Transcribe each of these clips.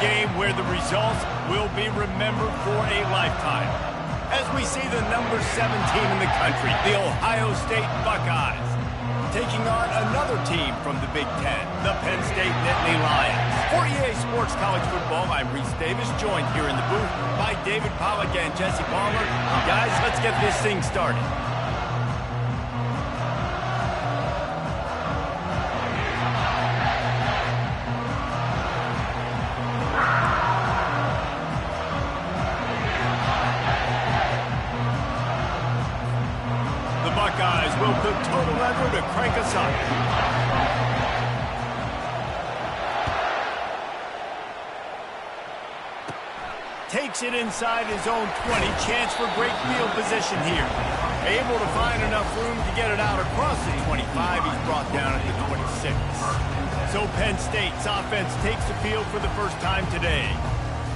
game where the results will be remembered for a lifetime. As we see the number 7 team in the country, the Ohio State Buckeyes, taking on another team from the Big Ten, the Penn State Nittany Lions. For EA Sports College Football, I'm Reese Davis, joined here in the booth by David Pollack and Jesse Palmer. And guys, let's get this thing started. Will put total lever to crank us up. Takes it inside his own 20. Chance for great field position here. Able to find enough room to get it out across the 25. He's brought down at the 26. So Penn State's offense takes the field for the first time today.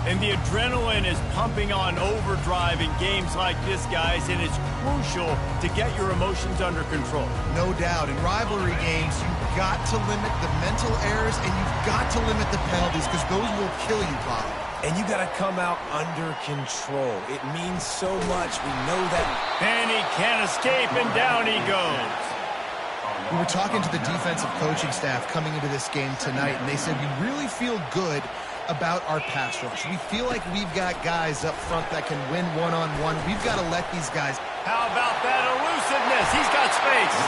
And the adrenaline is pumping on overdrive in games like this, guys, and it's crucial to get your emotions under control. No doubt. In rivalry games, you've got to limit the mental errors and you've got to limit the penalties because those will kill you, Bob. And you got to come out under control. It means so much. We know that. And he can't escape, and down he goes. We were talking to the defensive coaching staff coming into this game tonight, and they said we really feel good about our pass rush. We feel like we've got guys up front that can win one-on-one. We've got to let these guys. How about that elusiveness? He's got space.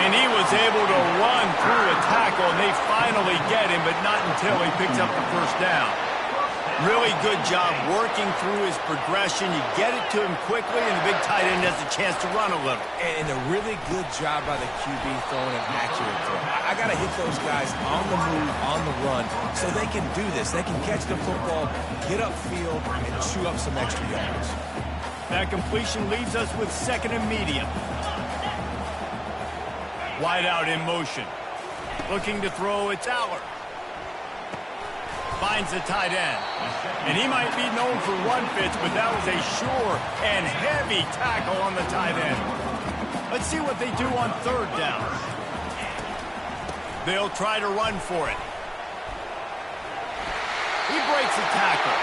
And he was able to run through a tackle, and they finally get him, but not until he picks up the first down. Really good job working through his progression. You get it to him quickly, and the big tight end has a chance to run a little. And a really good job by the QB throwing an accurate throw. I got to hit those guys on the move, on the run, so they can do this. They can catch the football, get upfield, and chew up some extra yards. That completion leaves us with second and medium. Wide out in motion. Looking to throw, it's Aller. Finds the tight end. And he might be known for run fits, but that was a sure and heavy tackle on the tight end. Let's see what they do on third down. They'll try to run for it. He breaks a tackle.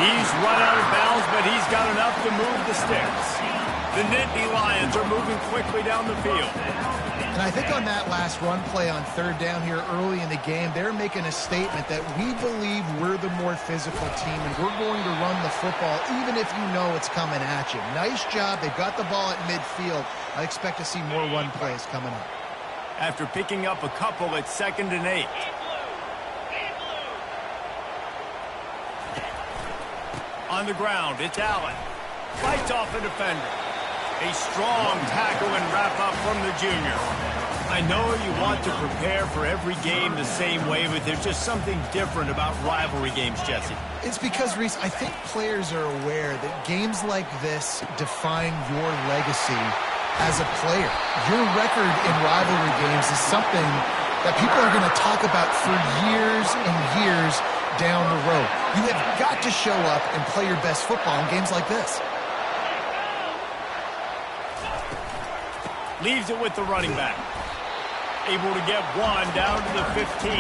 He's run out of bounds, but he's got enough to move the sticks. The Nittany Lions are moving quickly down the field. And I think on that last run play on third down here early in the game, they're making a statement that we believe we're the more physical team and we're going to run the football even if you know it's coming at you. Nice job. They've got the ball at midfield. I expect to see more run plays coming up. After picking up a couple at 2nd and 8. On the ground, it's Allen. Fights off a defender. A strong tackle and wrap-up from the junior. I know you want to prepare for every game the same way, but there's just something different about rivalry games, Jesse. It's because, Reese, I think players are aware that games like this define your legacy as a player. Your record in rivalry games is something that people are going to talk about for years and years down the road. You have got to show up and play your best football in games like this. Leaves it with the running back. Able to get one down to the 15.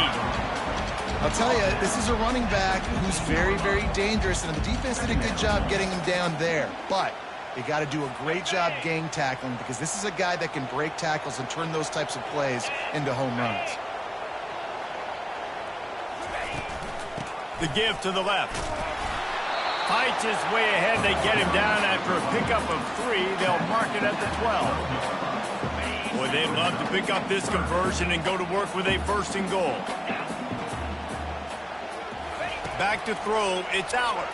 I'll tell you, this is a running back who's very, very dangerous, and the defense did a good job getting him down there. But they got to do a great job gang tackling because this is a guy that can break tackles and turn those types of plays into home runs. The give to the left. Fights his way ahead. They get him down after a pickup of 3. They'll mark it at the 12. Boy, they'd love to pick up this conversion and go to work with a 1st and goal. Back to throw. It's Aller.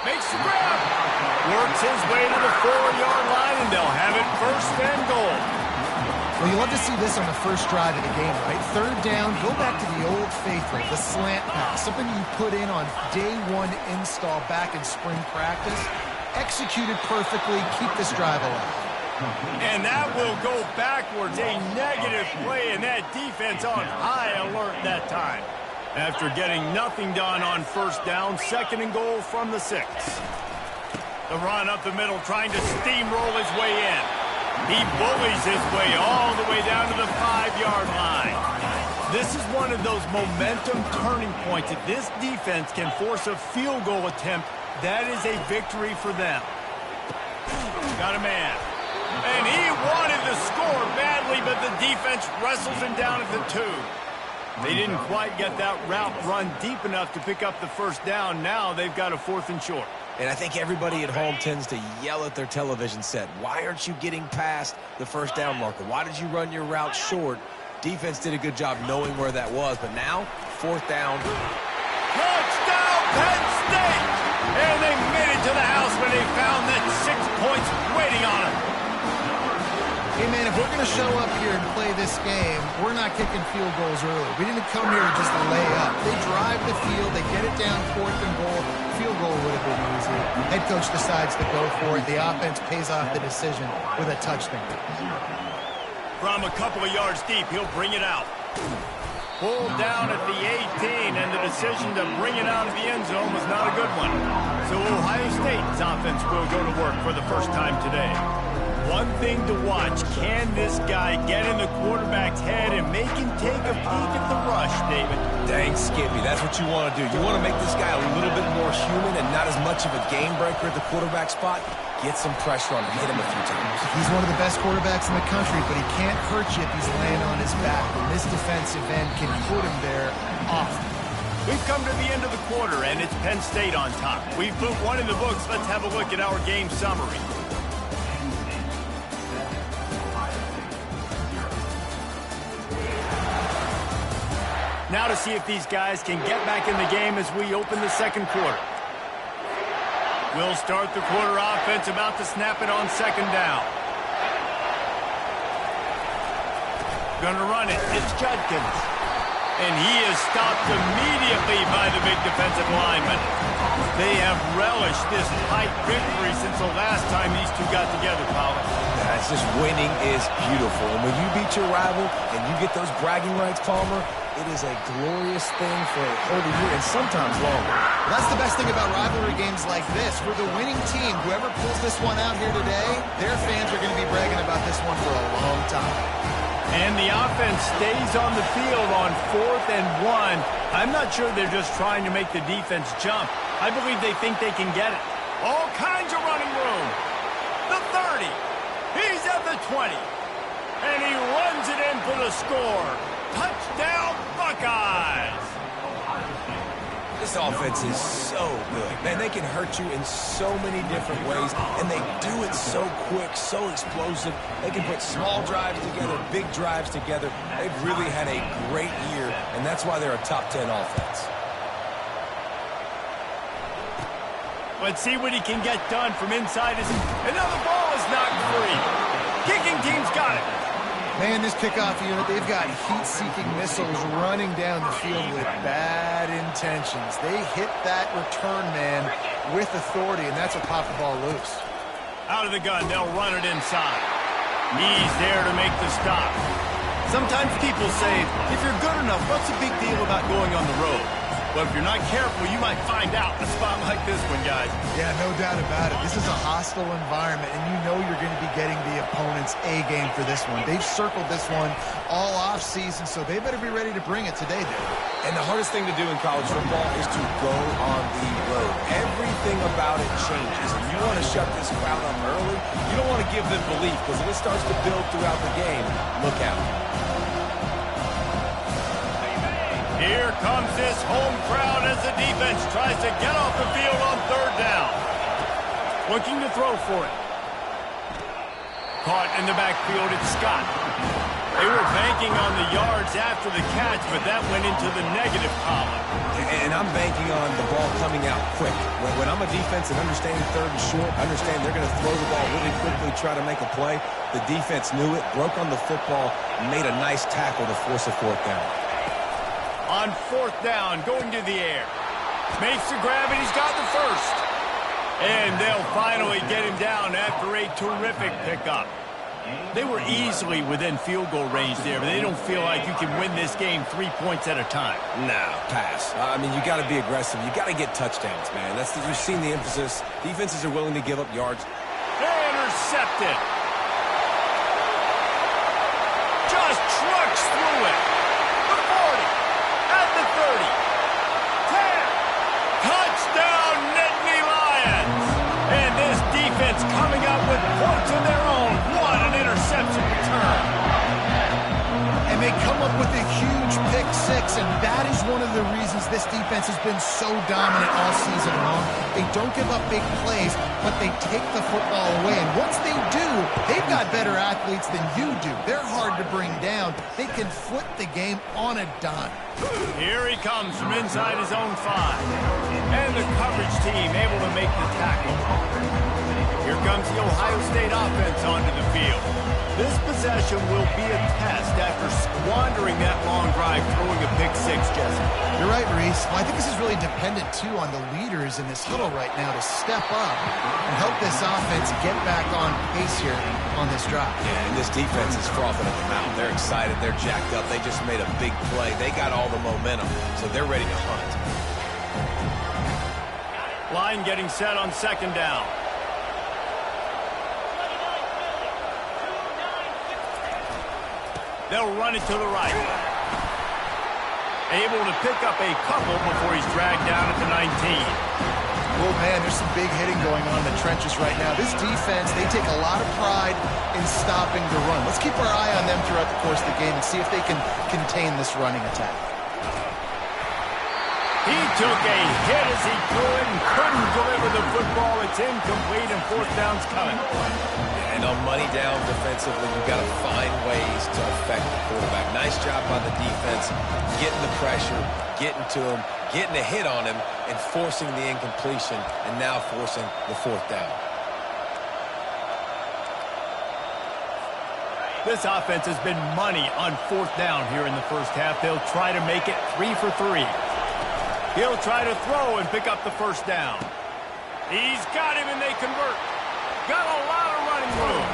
Makes the grab. Works his way to the 4-yard line, and they'll have it 1st and goal. Well, you love to see this on the first drive of the game, right? Third down, go back to the old faithful, the slant pass, something you put in on day 1 install back in spring practice. Executed perfectly, keep this drive alive. And that will go backwards, a negative play, and that defense on high alert that time. After getting nothing done on 1st down, 2nd and goal from the 6. The run up the middle, trying to steamroll his way in. He bullies his way all the way down to the 5-yard line. This is one of those momentum turning points. If this defense can force a field goal attempt, that is a victory for them. Got a man. And he wanted to score badly, but the defense wrestles him down at the 2. They didn't quite get that route run deep enough to pick up the first down. Now they've got a 4th and short. And I think everybody at home tends to yell at their television set. Why aren't you getting past the first down marker? Why did you run your route short? Defense did a good job knowing where that was, but now, 4th down. Touchdown, Penn State! And they made it to the house when they found that 6 points waiting on them. Hey, man, if we're going to show up here and play this game, we're not kicking field goals early. We didn't come here to just lay up. They drive the field. They get it down 4th and goal. Field goal would have been easy. Head coach decides to go for it. The offense pays off the decision with a touchdown. From a couple of yards deep, he'll bring it out. Pulled down at the 18, and the decision to bring it out of the end zone was not a good one. So Ohio State's offense will go to work for the first time today. One thing to watch, can this guy get in the quarterback's head and make him take a peek at the rush, David? Dang, Skippy, that's what you want to do. You want to make this guy a little bit more human and not as much of a game breaker at the quarterback spot. Get some pressure on him, hit him a few times. He's one of the best quarterbacks in the country, but he can't hurt you if he's laying on his back. And this defensive end can put him there often. We've come to the end of the quarter, and it's Penn State on top. We've put one in the books. Let's have a look at our game summary. Now to see if these guys can get back in the game as we open the second quarter. We'll start the quarter offense, about to snap it on 2nd down. Gonna run it. It's Judkins. And he is stopped immediately by the big defensive lineman. They have relished this tight victory since the last time these two got together, Powell. Yeah, it's just winning is beautiful. And when you beat your rival and you get those bragging rights, Palmer, it is a glorious thing for a whole year and sometimes longer. Well, that's the best thing about rivalry games like this. For the winning team, whoever pulls this one out here today, their fans are going to be bragging about this one for a long time. And the offense stays on the field on 4th and 1. I'm not sure they're just trying to make the defense jump. I believe they think they can get it. All kinds of running room. The 30. He's at the 20. And he runs it in for the score. Touchdown, Buckeyes! This offense is so good. Man, they can hurt you in so many different ways, and they do it so quick, so explosive. They can put small drives together, big drives together. They've really had a great year, and that's why they're a top 10 offense. Let's see what he can get done from inside his... Another ball is knocked free. Kicking team's got it. Man, this kickoff unit, they've got heat-seeking missiles running down the field with bad intentions. They hit that return man with authority, and that's what popped the ball loose. Out of the gun, they'll run it inside. He's there to make the stop. Sometimes people say, if you're good enough, what's the big deal about going on the road? But if you're not careful, you might find out in a spot like this one, guys. Yeah, no doubt about it. This is a hostile environment, and you know you're going to be getting the opponent's A-game for this one. They've circled this one all off-season, so they better be ready to bring it today, David. And the hardest thing to do in college football is to go on the road. Everything about it changes. And you want to shut this crowd up early, you don't want to give them belief, because if it starts to build throughout the game, look out. Here comes this home crowd as the defense tries to get off the field on 3rd down. Looking to throw for it. Caught in the backfield, it's Scott. They were banking on the yards after the catch, but that went into the negative column. And I'm banking on the ball coming out quick. When I'm a defense and understanding 3rd and short, understand they're going to throw the ball really quickly, try to make a play. The defense knew it, broke on the football, made a nice tackle to force a 4th down. On 4th down, going to the air. Makes the grab, and he's got the first. And they'll finally get him down after a terrific pickup. They were easily within field goal range there, but they don't feel like you can win this game 3 points at a time. No, pass. I mean, you got to be aggressive. You got to get touchdowns, man. You've seen the emphasis. Defenses are willing to give up yards. Intercepted. Just trucks through it. The with a huge pick six, and that is one of the reasons this defense has been so dominant all season long. They don't give up big plays, but they take the football away. And once they do, they've got better athletes than you do. They're hard to bring down. They can flip the game on a dime. Here he comes from inside his own 5. And the coverage team able to make the tackle. Here comes the Ohio State offense onto the field. This possession will be a test after squandering that long drive throwing a pick six, Jesse. You're right, Reese. Well, I think this is really dependent, too, on the leaders in this huddle right now to step up and help this offense get back on pace here on this drive. Yeah, and this defense is frothing at the mouth. They're excited. They're jacked up. They just made a big play. They got all the momentum, so they're ready to hunt. Line getting set on second down. They'll run it to the right. Able to pick up a couple before he's dragged down at the 19. Oh, man, there's some big hitting going on in the trenches right now. This defense, they take a lot of pride in stopping the run. Let's keep our eye on them throughout the course of the game and see if they can contain this running attack. He took a hit as he threw it and couldn't deliver the football. It's incomplete and fourth down's coming. And on money down defensively, you've got to find ways to affect the quarterback. Nice job by the defense, getting the pressure, getting to him, getting a hit on him, and forcing the incompletion, and now forcing the fourth down. This offense has been money on fourth down here in the first half. They'll try to make it 3 for 3. He'll try to throw and pick up the first down. He's got him and they convert. Got a lot of running room.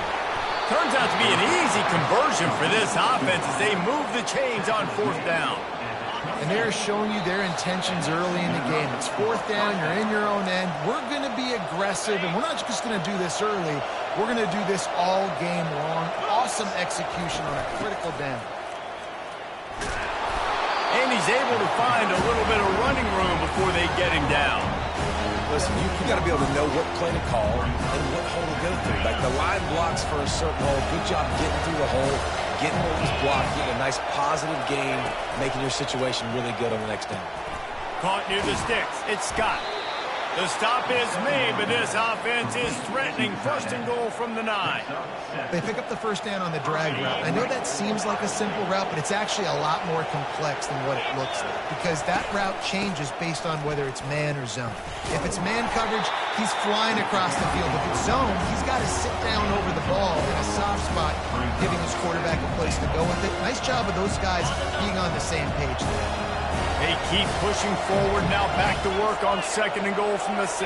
Turns out to be an easy conversion for this offense as they move the chains on fourth down. And they're showing you their intentions early in the game. It's fourth down, you're in your own end. We're going to be aggressive, and we're not just going to do this early. We're going to do this all game long. Awesome execution on a critical down. And he's able to find a little bit of running room before they get him down. Listen, you got to be able to know what play to call and what hole to go through. Like the line blocks for a certain hole. Good job getting through the hole, getting what was blocked, getting a nice positive gain, making your situation really good on the next down. Caught near the sticks. It's Scott. The stop is made, but this offense is threatening. First and goal from the 9. They pick up the first down on the drag route. I know that seems like a simple route, but it's actually a lot more complex than what it looks like because that route changes based on whether it's man or zone. If it's man coverage, he's flying across the field. If it's zone, he's got to sit down over the ball in a soft spot, giving his quarterback a place to go with it. Nice job of those guys being on the same page there. They keep pushing forward, now back to work on second and goal from the 6.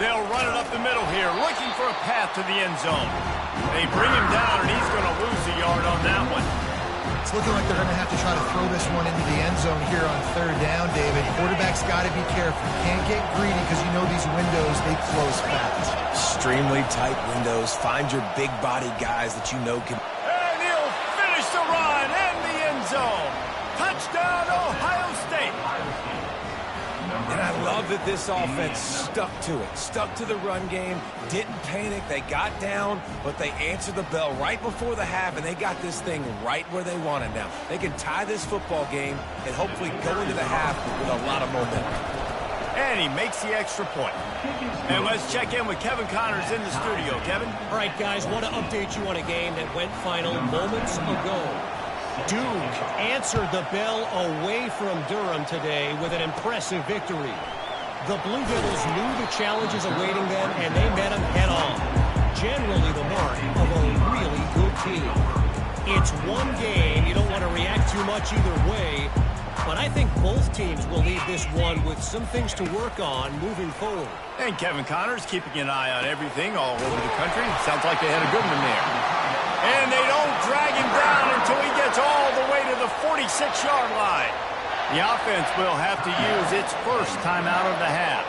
They'll run it up the middle here, looking for a path to the end zone. They bring him down, and he's going to lose a yard on that one. It's looking like they're going to have to try to throw this one into the end zone here on third down, David. Quarterback's got to be careful. Can't get greedy because you know these windows, they close fast. Extremely tight windows. Find your big body guys that you know can... The run and the end zone. Touchdown, Ohio State. And I love that this offense stuck to it, stuck to the run game, didn't panic. They got down, but they answered the bell right before the half, and they got this thing right where they want it now. They can tie this football game and hopefully go into the half with a lot of momentum. And he makes the extra point. And let's check in with Kevin Connors in the studio. Kevin? All right, guys, want to update you on a game that went final moments ago. Duke answered the bell away from Durham today with an impressive victory. The Blue Devils knew the challenges awaiting them, and they met them head-on. Generally the mark of a really good team. It's one game. You don't want to react too much either way. But I think both teams will leave this one with some things to work on moving forward. And Kevin Connors keeping an eye on everything all over the country. Sounds like they had a good one there. And they don't drag him down until he gets all the way to the 46-yard line. The offense will have to use its first timeout of the half.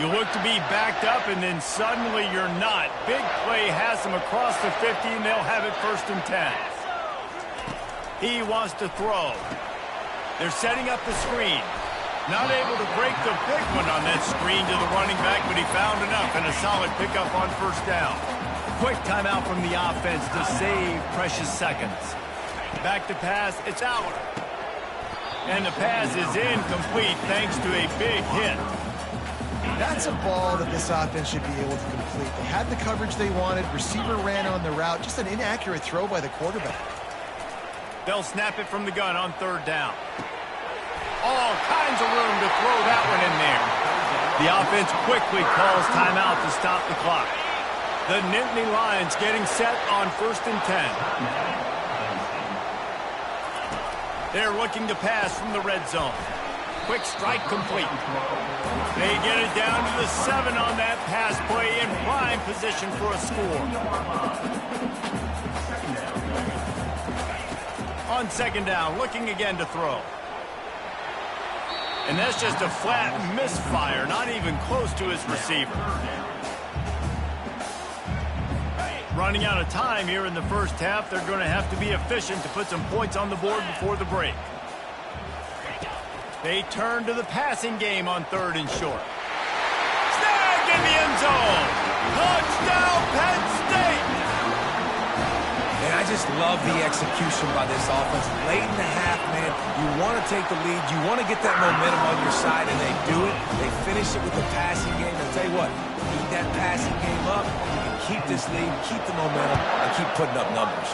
You look to be backed up, and then suddenly you're not. Big play has them across the 50, and they'll have it first and 10. He wants to throw. They're setting up the screen. Not able to break the big one on that screen to the running back, but he found enough and a solid pickup on first down. Quick timeout from the offense to save precious seconds. Back to pass, it's out. And the pass is incomplete thanks to a big hit. That's a ball that this offense should be able to complete. They had the coverage they wanted. Receiver ran on the route. Just an inaccurate throw by the quarterback. They'll snap it from the gun on third down. All kinds of room to throw that one in there. The offense quickly calls timeout to stop the clock. The Nittany Lions getting set on 1st and 10. They're looking to pass from the red zone. Quick strike complete. They get it down to the 7 on that pass play in prime position for a score. On 2nd down, looking again to throw. And that's just a flat misfire, not even close to his receiver. Running out of time here in the first half, they're going to have to be efficient to put some points on the board before the break. They turn to the passing game on 3rd and short. Snag in the end zone! Touchdown, Penn State! And I just love the execution by this offense. Late in the half, man, you want to take the lead. You want to get that momentum on your side, and they do it. They finish it with the passing game. And I'll tell you what, keep that passing game up. You can keep this lead, keep the momentum, and keep putting up numbers.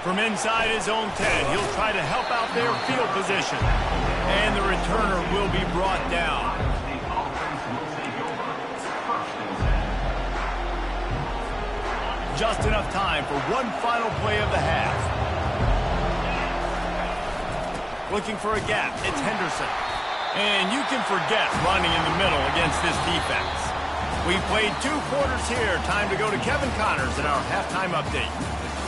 From inside his own 10, he'll try to help out their field position. And the returner will be brought down. Just enough time for one final play of the half. Looking for a gap, it's Henderson. And you can forget running in the middle against this defense. We played 2 quarters here. Time to go to Kevin Connors in our halftime update.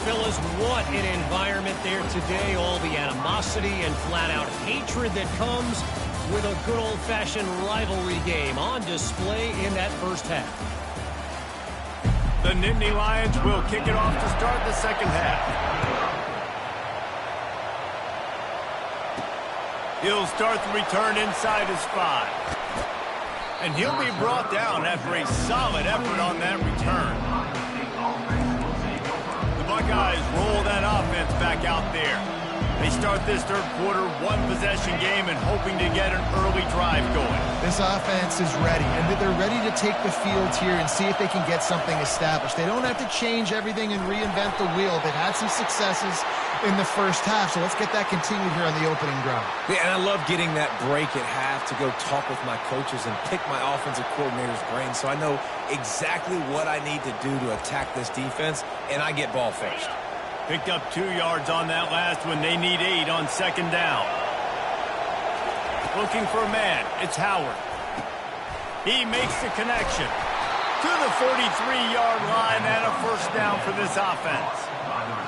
Fellas, what an environment there today. All the animosity and flat-out hatred that comes with a good old-fashioned rivalry game on display in that first half. The Nittany Lions will kick it off to start the second half. He'll start the return inside his 5. And he'll be brought down after a solid effort on that return. Buckeyes roll that offense back out there. They start this third quarter one-possession game and hoping to get an early drive going. This offense is ready, and they're ready to take the field here and see if they can get something established. They don't have to change everything and reinvent the wheel. They've had some successes in the first half, so let's get that continued here on the opening drive. Yeah, and I love getting that break at half to go talk with my coaches and pick my offensive coordinator's brain so I know exactly what I need to do to attack this defense, and I get ball first. Picked up 2 yards on that last one. They need 8 on 2nd down. Looking for a man. It's Howard. He makes the connection to the 43-yard line and a first down for this offense.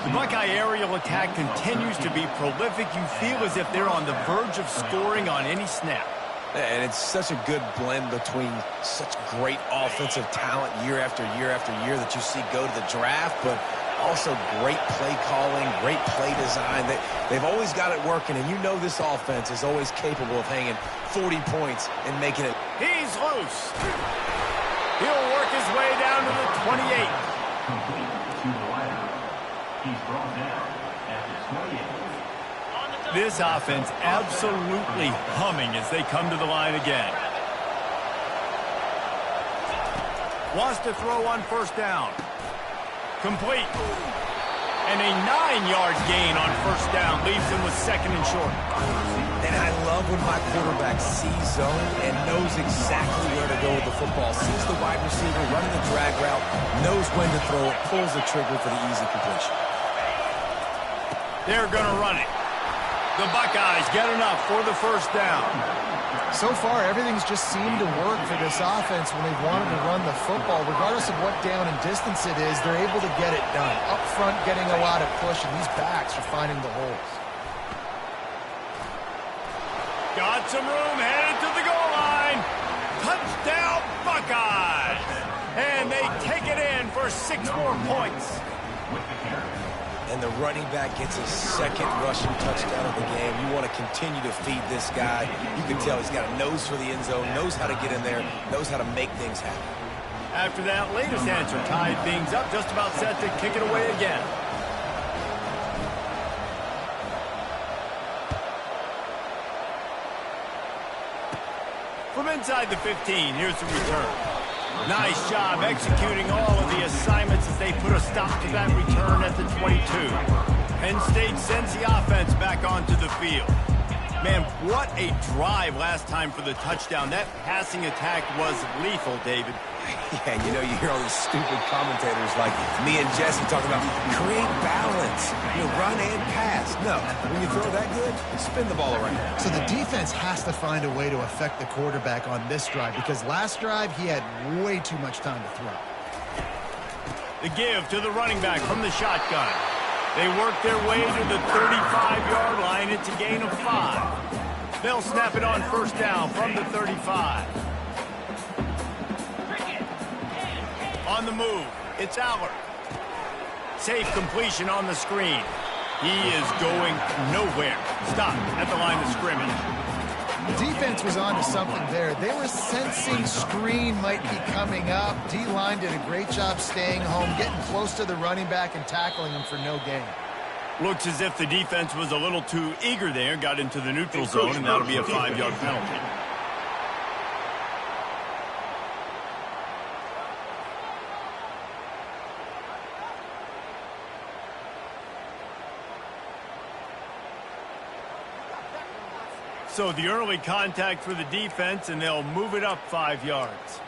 The Buckeye aerial attack continues to be prolific. You feel as if they're on the verge of scoring on any snap. And it's such a good blend between such great offensive talent year after year after year that you see go to the draft, but also great play calling, great play design. They've always got it working, and you know this offense is always capable of hanging 40 points and making it. He's loose. He'll work his way down to the 28. He's brought down at the 28. This offense absolutely humming as they come to the line again. Wants to throw on first down. Complete. And a 9-yard gain on first down leaves him with 2nd and short. And I love when my quarterback sees zone and knows exactly where to go with the football. Sees the wide receiver running the drag route, knows when to throw it, pulls the trigger for the easy completion. They're going to run it. The Buckeyes get enough for the first down. So far, everything's just seemed to work for this offense when they've wanted to run the football. Regardless of what down and distance it is, they're able to get it done. Up front, getting a lot of push, and these backs are finding the holes. Got some room, headed to the goal line. Touchdown, Buckeyes! And they take it in for 6 more points. and the running back gets his second rushing touchdown of the game. You want to continue to feed this guy. You can tell he's got a nose for the end zone, knows how to get in there, knows how to make things happen. After that latest answer tied things up, just about set to kick it away again. From inside the 15, here's the return. Nice job executing all of the assignments as they put a stop to that return at the 22. Penn State sends the offense back onto the field. Man, what a drive last time for the touchdown. That passing attack was lethal, David. Yeah, you know, you hear all these stupid commentators like me and Jesse talking about create balance, run and pass. No, when you throw that good, spin the ball around. So the defense has to find a way to affect the quarterback on this drive because last drive he had way too much time to throw. The give to the running back from the shotgun. They work their way to the 35-yard line. It's a gain of 5. They'll snap it on first down from the 35. On the move, it's Allard. Safe completion on the screen. He is going nowhere. Stop at the line of scrimmage. The defense was on to something there. They were sensing screen might be coming up. D-line did a great job staying home, getting close to the running back and tackling him for no gain. Looks as if the defense was a little too eager there, got into the neutral zone, and that'll be a 5-yard penalty. So the early contact for the defense, and they'll move it up 5 yards.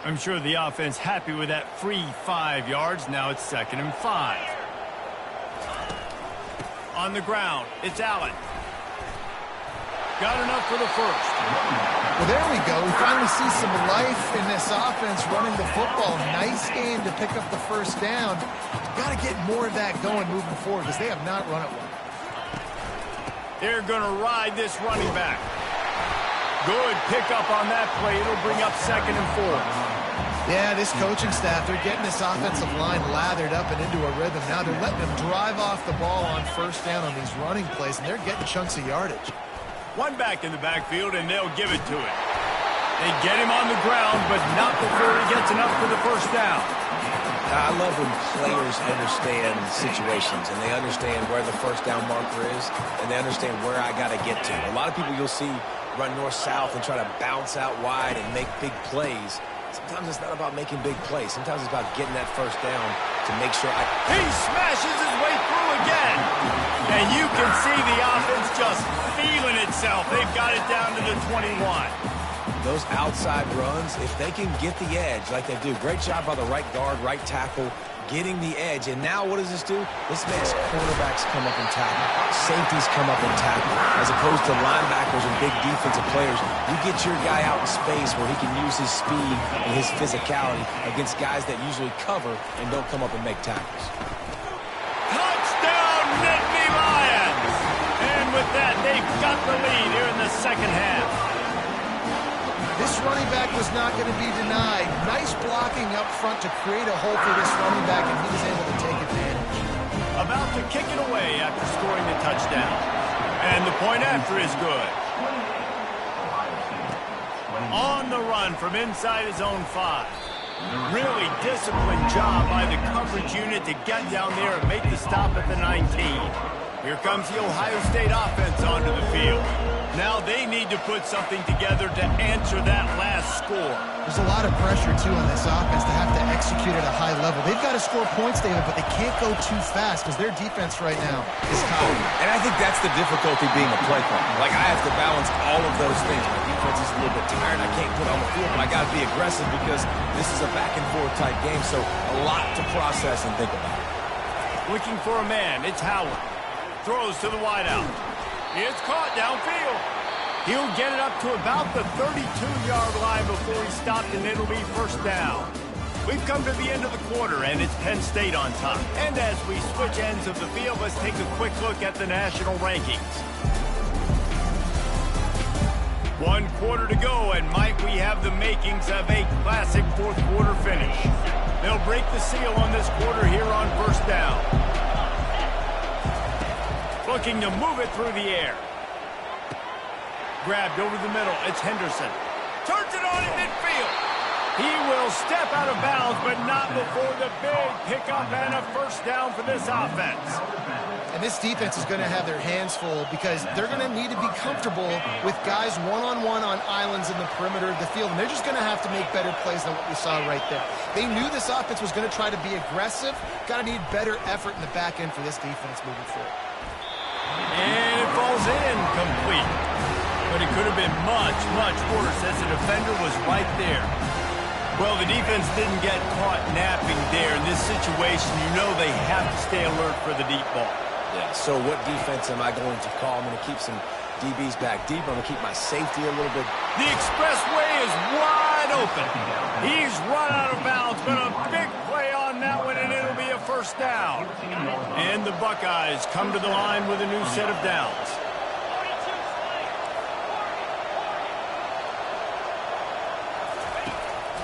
I'm sure the offense happy with that free 5 yards. Now it's 2nd and 5. On the ground, it's Allen. Got enough for the first. Well, there we go. We finally see some life in this offense running the football. Nice game to pick up the first down. Got to get more of that going moving forward because they have not run it well. They're going to ride this running back. Good pickup on that play. It'll bring up 2nd and 4. Yeah, this coaching staff, they're getting this offensive line lathered up and into a rhythm. Now they're letting them drive off the ball on first down on these running plays, and they're getting chunks of yardage. One back in the backfield, and they'll give it to him. They get him on the ground, but not before he gets enough for the first down. I love when players understand situations, and they understand where the first down marker is, and they understand where I got to get to. A lot of people you'll see run north-south and try to bounce out wide and make big plays. Sometimes it's not about making big plays. Sometimes it's about getting that first down to make sure He smashes his way through again. And you can see the offense just feeling itself. They've got it down to the 21. Those outside runs, if they can get the edge like they do, great job by the right guard, right tackle, getting the edge. And now what does this do? This makes cornerbacks come up and tackle. Safeties come up and tackle. As opposed to linebackers and big defensive players, you get your guy out in space where he can use his speed and his physicality against guys that usually cover and don't come up and make tackles. Touchdown, Nittany Lions! And with that, they've got the lead here in the second half. This running back was not going to be denied. Nice blocking up front to create a hole for this running back, and he was able to take advantage. About to kick it away after scoring the touchdown. And the point after is good. On the run from inside his own 5. Really disciplined job by the coverage unit to get down there and make the stop at the 19. Here comes the Ohio State offense onto the field. Now they need to put something together to answer that last score. There's a lot of pressure, too, on this offense to have to execute at a high level. They've got to score points, David, but they can't go too fast because their defense right now is tired. And I think that's the difficulty being a play caller. Like, I have to balance all of those things. My defense is a little bit tired. I can't put on the field, but I got to be aggressive because this is a back-and-forth type game, so a lot to process and think about. Looking for a man, it's Howard. Throws to the wideout. It's caught downfield. He'll get it up to about the 32-yard line before he stopped, and it'll be first down. We've come to the end of the quarter, and it's Penn State on top. And as we switch ends of the field, let's take a quick look at the national rankings. 1 quarter to go, and might we have the makings of a classic fourth quarter finish. They'll break the seal on this quarter here on first down. Looking to move it through the air. Grabbed over the middle. It's Henderson. Turns it on in midfield. He will step out of bounds, but not before the big pickup and a first down for this offense. And this defense is going to have their hands full because they're going to need to be comfortable with guys one-on-one on islands in the perimeter of the field. And they're just going to have to make better plays than what we saw right there. They knew this offense was going to try to be aggressive. Got to need better effort in the back end for this defense moving forward. And it falls in complete. But it could have been much, much worse as the defender was right there. Well, the defense didn't get caught napping there. In this situation, you know they have to stay alert for the deep ball. Yeah, so what defense am I going to call? I'm going to keep some DBs back deep. I'm going to keep my safety a little bit. The expressway is wide open. He's run out of bounds, but a big play on that one, and it'll be a first down. And the Buckeyes come to the line with a new set of downs.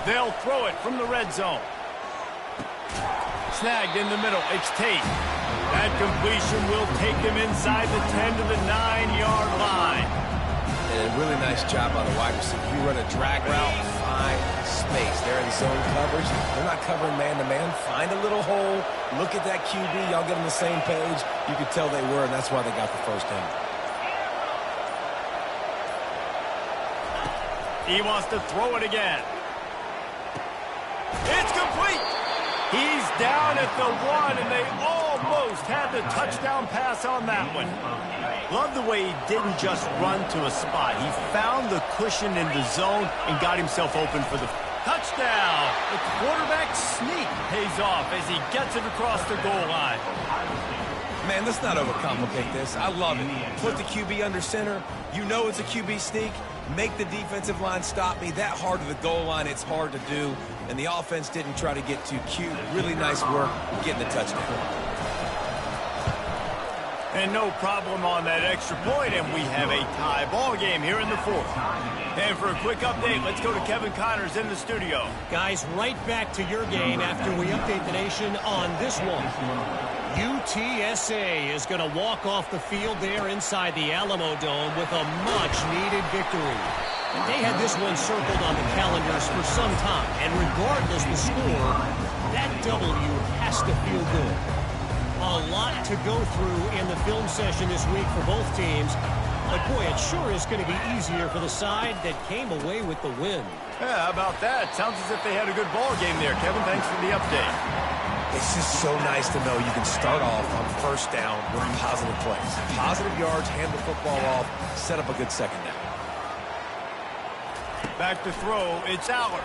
They'll throw it from the red zone. Snagged in the middle. It's Tate. That completion will take them inside the 10 to the 9-yard line. And a really nice job by the wide receiver. You run a drag route, find space. They're in zone coverage. They're not covering man-to-man. Find a little hole. Look at that QB. Y'all get on the same page. You could tell they were, and that's why they got the first down. He wants to throw it again. It's complete. He's down at the 1, and they almost had the touchdown pass on that one. Love the way he didn't just run to a spot. He found the cushion in the zone and got himself open for the touchdown. The quarterback sneak pays off as he gets it across the goal line. Man, let's not overcomplicate this. I love it. Put the QB under center. You know it's a QB sneak. Make the defensive line stop me. That hard to the goal line, it's hard to do. And the offense didn't try to get too cute. Really nice work getting the touchdown. And no problem on that extra point, and we have a tie ball game here in the fourth. And for a quick update, let's go to Kevin Connors in the studio. Guys, right back to your game after we update the nation on this one. UTSA is going to walk off the field there inside the Alamo Dome with a much-needed victory. And they had this one circled on the calendars for some time. And regardless the score, that W has to feel good. A lot to go through in the film session this week for both teams. But, boy, it sure is going to be easier for the side that came away with the win. Yeah, how about that? Sounds as if they had a good ball game there. Kevin, thanks for the update. It's just so nice to know you can start off on first down with positive plays. Positive yards, hand the football off, set up a good second down. Back to throw, it's Aller.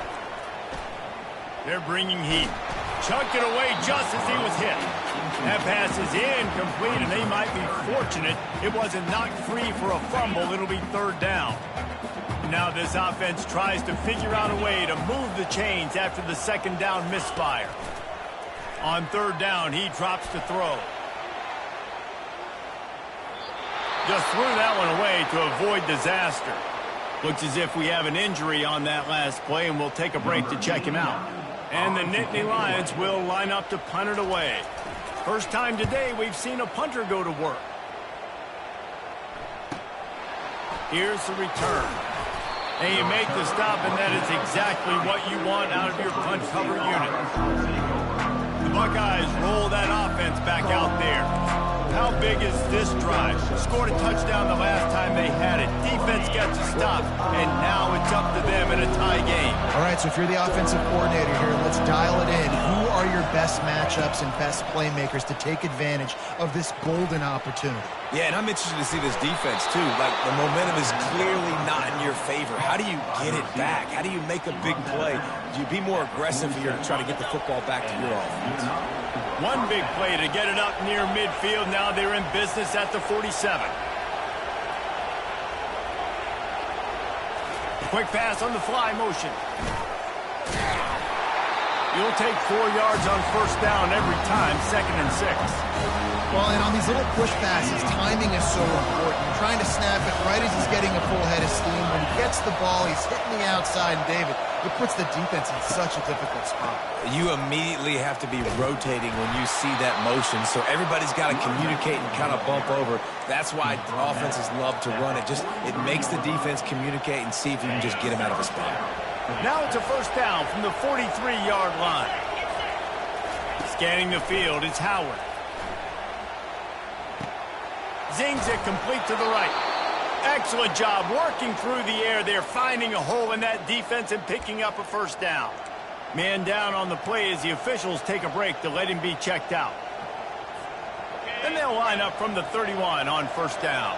They're bringing heat. Chucked it away just as he was hit. That pass is incomplete, and they might be fortunate it wasn't knocked free for a fumble. It'll be third down. Now this offense tries to figure out a way to move the chains after the second down misfire. On third down, he drops to throw. Just threw that one away to avoid disaster. Looks as if we have an injury on that last play, and we'll take a break to check him out. And the Nittany Lions will line up to punt it away. First time today we've seen a punter go to work. Here's the return. And you make the stop, and that is exactly what you want out of your punt cover unit. The Buckeyes roll that offense back out there. How big is this drive? Scored a touchdown the last time they had it. Defense gets a stop, and now it's up to them in a tie game. All right, so if you're the offensive coordinator here, let's dial it in. Who are your best matchups and best playmakers to take advantage of this golden opportunity? Yeah, and I'm interested to see this defense, too. Like, the momentum is clearly not in your favor. How do you get it back? How do you make a big play? Do you be more aggressive here to try to get the football back to your offense? One big play to get it up near midfield. Now they're in business at the 47. Quick pass on the fly motion. You'll take 4 yards on first down every time, 2nd and 6. Well, and on these little push passes, timing is so important. You're trying to snap it right as he's getting a full head of steam. When he gets the ball, he's hitting the outside, and David, it puts the defense in such a difficult spot. You immediately have to be rotating when you see that motion, so everybody's got to communicate and kind of bump over. That's why offenses love to run it. It makes the defense communicate and see if you can just get him out of a spot. Now it's a first down from the 43-yard line. Scanning the field, it's Howard. Zings it complete to the right. Excellent job working through the air there, finding a hole in that defense and picking up a first down. Man down on the play as the officials take a break to let him be checked out. And they'll line up from the 31 on first down.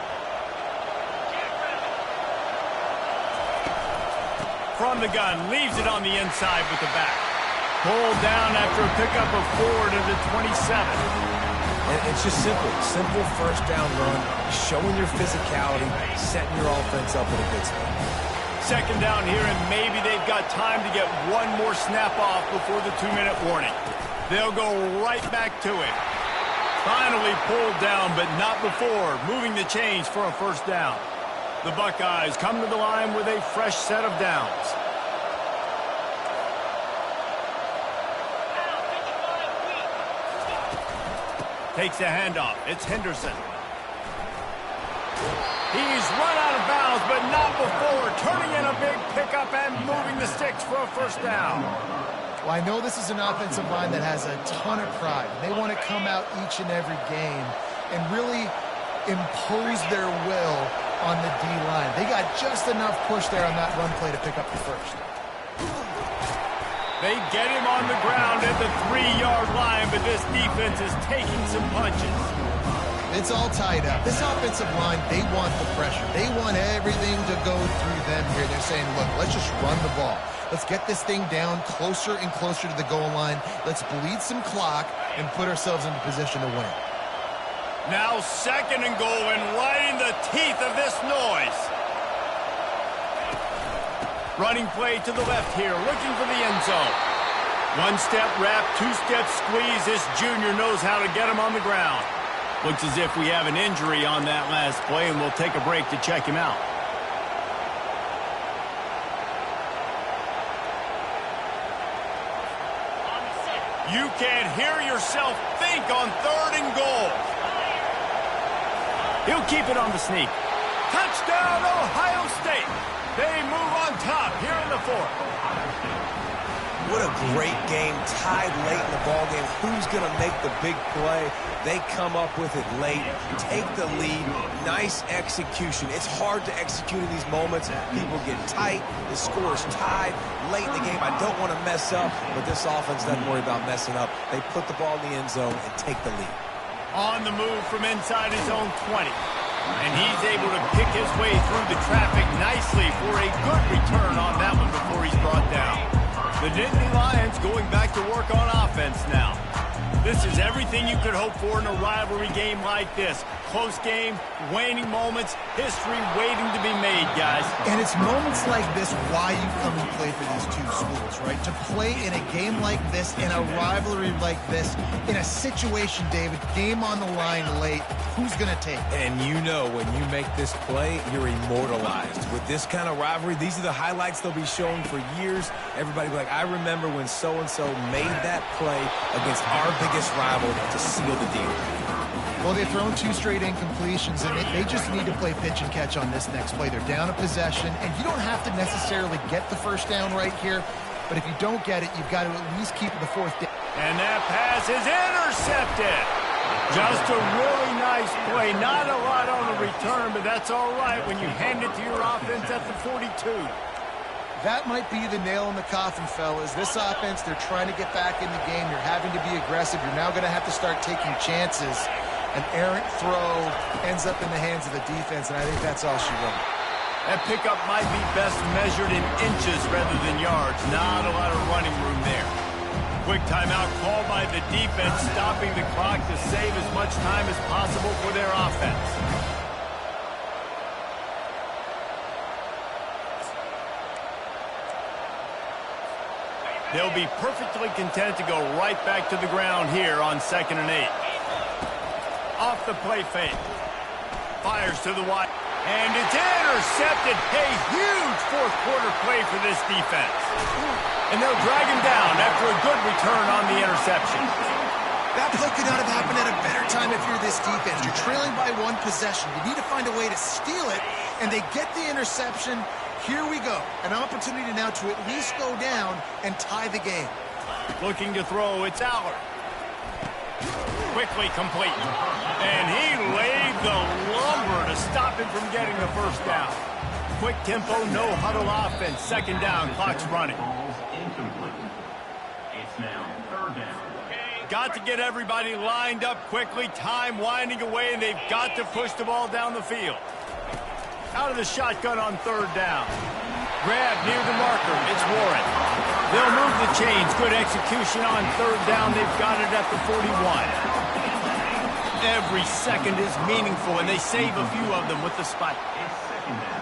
From the gun, leaves it on the inside with the back. Pulled down after a pickup of 4 to the 27. And it's just simple first down run, showing your physicality, setting your offense up in a good spot. Second down here, and maybe they've got time to get one more snap off before the 2-minute warning. They'll go right back to it. Finally pulled down, but not before moving the chains for a first down. The Buckeyes come to the line with a fresh set of downs. Takes the handoff. It's Henderson. He's run out of bounds, but not before turning in a big pickup and moving the sticks for a first down. Well, I know this is an offensive line that has a ton of pride. They want to come out each and every game and really impose their will on the D-line. They got just enough push there on that run play to pick up the first. They get him on the ground at the 3-yard line, but this defense is taking some punches. It's all tied up. This offensive line, they want the pressure. They want everything to go through them here. They're saying, look, let's just run the ball. Let's get this thing down closer and closer to the goal line. Let's bleed some clock and put ourselves into position to win. Now 2nd and goal, and right in the teeth of this noise. Running play to the left here, looking for the end zone. 1-step wrap, 2-step squeeze. This junior knows how to get him on the ground. Looks as if we have an injury on that last play, and we'll take a break to check him out. You can't hear yourself think on 3rd and goal. He'll keep it on the sneak. Touchdown, Ohio State. They move on top here in the 4th. What a great game, tied late in the ballgame. Who's going to make the big play? They come up with it late, take the lead. Nice execution. It's hard to execute in these moments. People get tight. The score is tied late in the game. I don't want to mess up, but this offense doesn't worry about messing up. They put the ball in the end zone and take the lead. On the move from inside his own 20. And he's able to pick his way through the traffic nicely for a good return on that one before he's brought down. The Nittany Lions going back to work on offense now. This is everything you could hope for in a rivalry game like this. Close game, waning moments, history waiting to be made, guys. And it's moments like this why you come and play for these two schools, right? To play in a game like this, in a rivalry like this, in a situation, David, game on the line late, who's going to take it? And you know when you make this play, you're immortalized. With this kind of rivalry, these are the highlights they'll be showing for years. Everybody will be like, I remember when so-and-so made that play against our biggest rival to seal the deal. Well, they've thrown 2 straight incompletions, and they just need to play pitch and catch on this next play. They're down a possession, and you don't have to necessarily get the first down right here, but if you don't get it, you've got to at least keep the 4th down. And that pass is intercepted. Just a really nice play. Not a lot on the return, but that's all right when you hand it to your offense at the 42. That might be the nail in the coffin, fellas. This offense, they're trying to get back in the game. You're having to be aggressive. You're now going to have to start taking chances. An errant throw ends up in the hands of the defense, and I think that's all she wrote. That pickup might be best measured in inches rather than yards. Not a lot of running room there. Quick timeout called by the defense, stopping the clock to save as much time as possible for their offense. They'll be perfectly content to go right back to the ground here on 2nd and 8. Off the play fake. Fires to the wide. And it's intercepted. A huge fourth quarter play for this defense. And they'll drag him down after a good return on the interception. That play could not have happened at a better time if you're this defense. You're trailing by one possession. You need to find a way to steal it, and they get the interception. Here we go. An opportunity now to at least go down and tie the game. Looking to throw, it's Allard. Quickly complete. And he laid the lumber to stop him from getting the first down. Quick tempo, no huddle offense. 2nd down, clock's running. Ball's incomplete. It's now 3rd down. Got to get everybody lined up quickly. Time winding away, and they've got to push the ball down the field. Out of the shotgun on 3rd down. Grab near the marker. It's Warren. They'll move the chains. Good execution on 3rd down. They've got it at the 41. Every second is meaningful, and they save a few of them with the spike. It's 2nd down.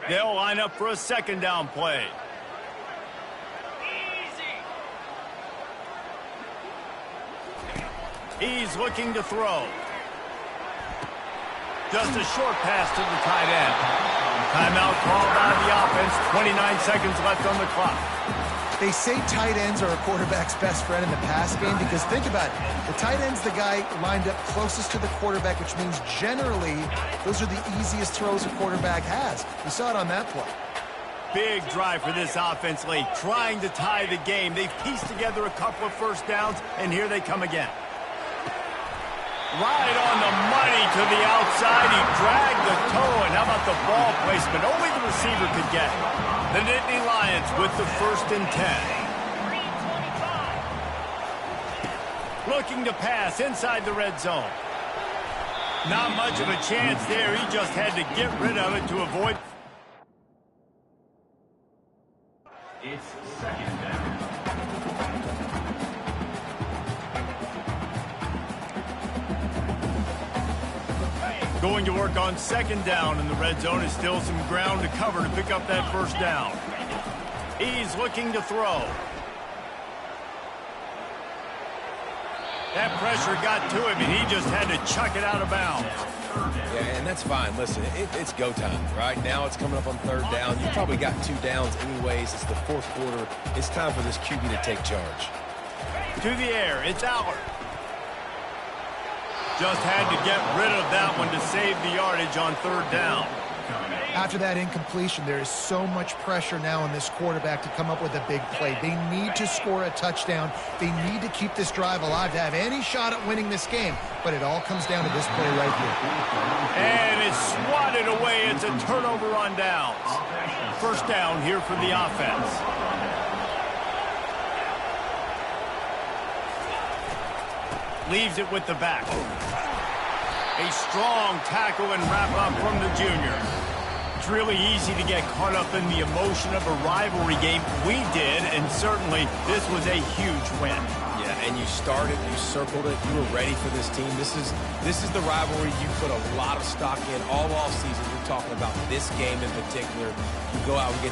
They'll line up for a 2nd down play. He's looking to throw. Just a short pass to the tight end. Timeout called by the offense. 29 seconds left on the clock. They say tight ends are a quarterback's best friend in the pass game because think about it. The tight end's the guy lined up closest to the quarterback, which means generally those are the easiest throws a quarterback has. You saw it on that play. Big drive for this offense late, trying to tie the game. They've pieced together a couple of first downs, and here they come again. Right on the money to the outside. He dragged the toe, and how about the ball placement? Only the receiver could get it. The Nittany Lions with the 1st and 10. Looking to pass inside the red zone. Not much of a chance there. He just had to get rid of it to avoid. It's 2nd down. Going to work on 2nd down in the red zone. Is still some ground to cover to pick up that first down. He's looking to throw. That pressure got to him, and he just had to chuck it out of bounds. Yeah, and that's fine. Listen, it's go time. Right now it's coming up on 3rd down. You probably got 2 downs anyways. It's the 4th quarter. It's time for this QB to take charge. To the air, it's Allard. Just had to get rid of that one to save the yardage on 3rd down. After that incompletion, there is so much pressure now on this quarterback to come up with a big play. They need to score a touchdown. They need to keep this drive alive to have any shot at winning this game. But it all comes down to this play right here. And it's swatted away. It's a turnover on downs. 1st down here for the offense. Leaves it with the back. A strong tackle and wrap up from the junior. It's really easy to get caught up in the emotion of a rivalry game. We did, and certainly this was a huge win. Yeah, and you started, you circled it, you were ready for this team. This is the rivalry you put a lot of stock in all offseason. You're talking about this game in particular. You go out and get